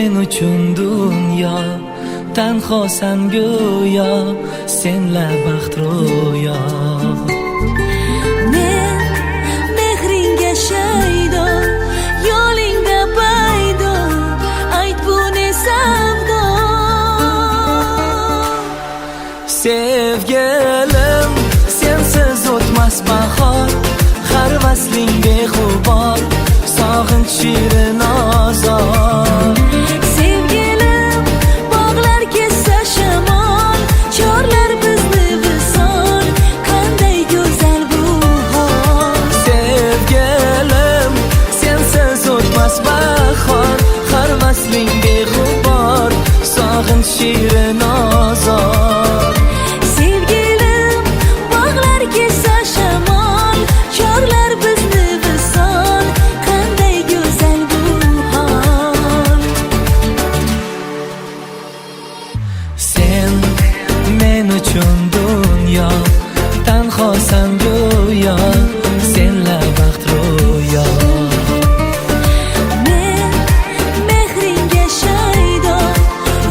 men uchun dunyo, tanhosan go'yo, senla baxt ro'yo. Men mehringga shaydo, yo'lingda paydo, ayt bu ne savdo. Sevgilim, sensiz o'tmas bahor, har vasling beg'ubor, sog'inch shirin ozor. Sevgilim, bog'lar kessa shamol, chorlar bizni visol, qanday go'zal bu hol. Sevgilim, sensiz o'tmas bahor, har vasling beg'ubor, sog'inch shirin ozor. Sevgilim, bog'lar kessa shamol, chorlar bizni visol, qanday go'zal bu hol. Sen men uchun dunyo, tanhosan go'yo, senla baxt ro'yo. Men mehringga shaydo,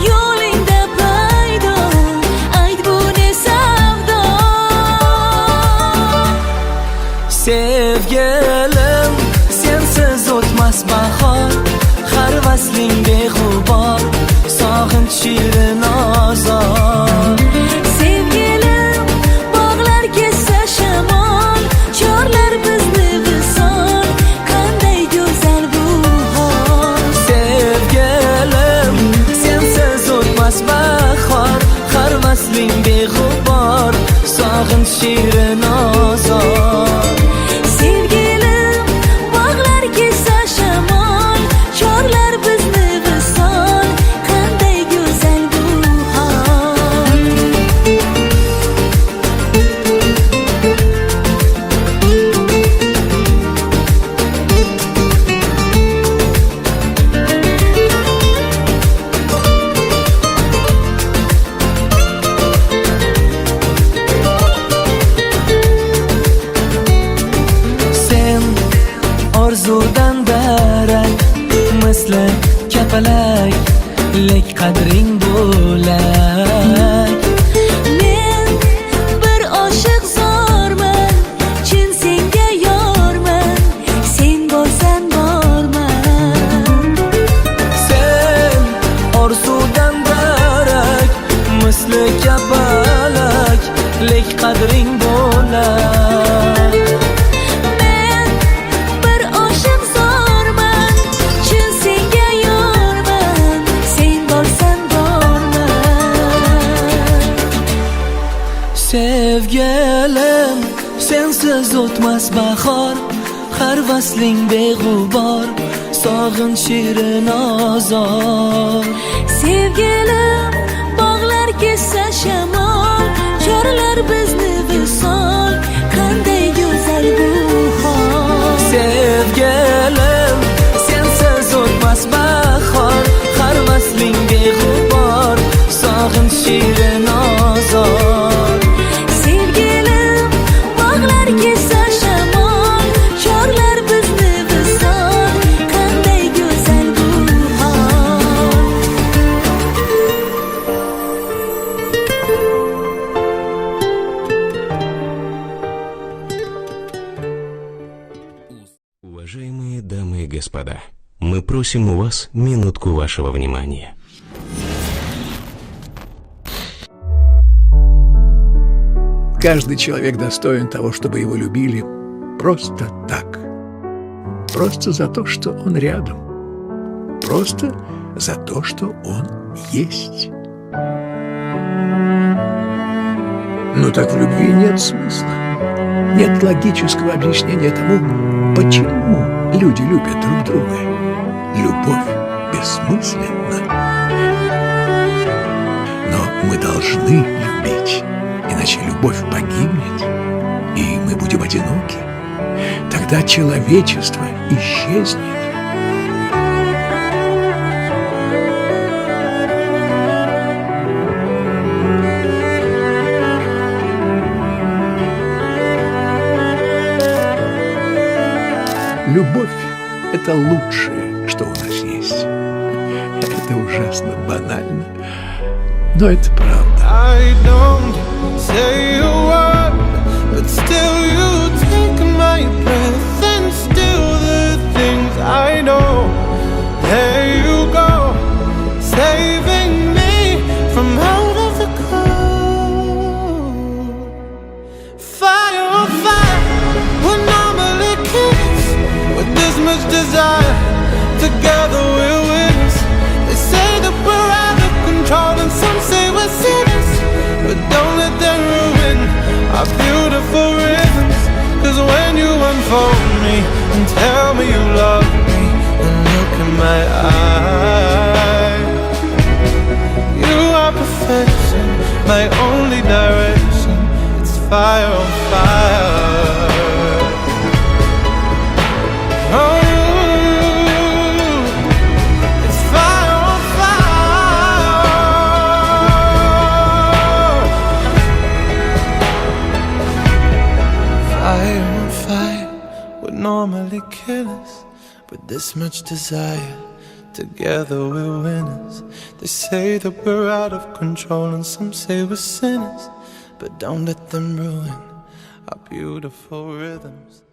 yo'lingda paydo, ayt bu ne savdo. Sevgilim, sensiz o'tmas bahor, har vasling beg'ubor, sog'inch shirin ozor. Sevgilim, bog'lar kessa shamol, chorlar bizni visol, qanday go'zal bu hol. Sevgilim, sensiz o'tmas bahor, har vasling beg'ubor, sog'inch shirin ozor. Sevgilim, bog'lar kessa shamol, chorlar bizni visol, qanday go'zal bu hol. Sen orzudan darak, misli kapalak, lek qadring bo'lak. Men bir oshiq zorman, chin senga yorman, sen bo'lsan borman. Sen orzudan darak, misli kapalak, lek qadring bo'lak. Men bir oshiq zorman, chin senga yorman, sen bo'lsan borman. Sevgilim, sensiz o'tmas bahor, har vasling beg'ubor, sog'inch shirin ozor. Sevgilim, bog'lar kessa shamol, chorlar bizni visol, qanday go'zal bu hol. Sevgilim, sensiz o'tmas bahor, har vasling beg'ubor, sog'inch shirin ozor. Sevgilim, bog'lar kessa shamol, chorlar bizni visol, qanday go'zal bu hol. Уважаемые дамы и господа, мы просим у вас минутку вашего внимания. Каждый человек достоин того, чтобы его любили просто так. Просто за то, что он рядом. Просто за то, что он есть. Но так в любви нет смысла. Нет логического объяснения тому, почему люди любят друг друга. Любовь бессмысленна. Но мы должны любить, иначе любовь погибнет, и мы будем одиноки. Тогда человечество исчезнет. Любовь — это лучшее, что у нас есть. Это ужасно банально, но это правда. I don't say a word, but still you take my breath, and still the things I know. There you go, saving me from out of the cold. Fire on fire, we're normally kids with this much desire. Together we're winners. They say that we're out of control, and some say we're sinners, but don't let them ruin our beautiful rhythms. Cause when you unfold me and tell me you love me, and look in my eyes, you are perfection, my only direction. It's fire on fire. Oh, it's fire on fire. Fire on fire would normally kill us, but this much desire, together we're winners. They say that we're out of control, and some say we're sinners, but don't let them ruin our beautiful rhythms.